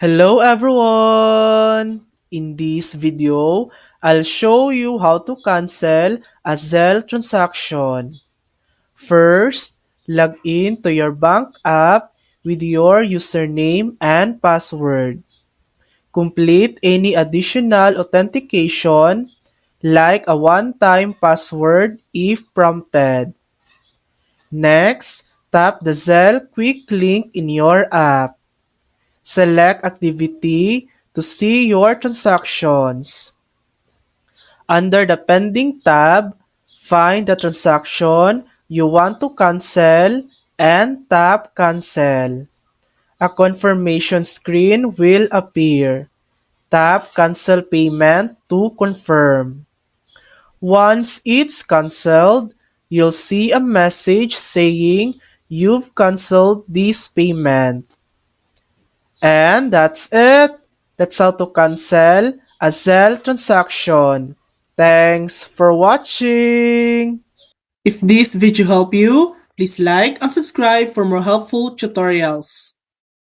Hello everyone! In this video, I'll show you how to cancel a Zelle transaction. First, log in to your bank app with your username and password. Complete any additional authentication like a one-time password if prompted. Next, tap the Zelle quick link in your app. Select Activity to see your transactions. Under the Pending tab, find the transaction you want to cancel and tap Cancel. A confirmation screen will appear. Tap Cancel Payment to confirm. Once it's canceled, you'll see a message saying you've canceled this payment. And that's it. That's how to cancel a Zelle transaction. Thanks for watching. If this video helped you, please like and subscribe for more helpful tutorials.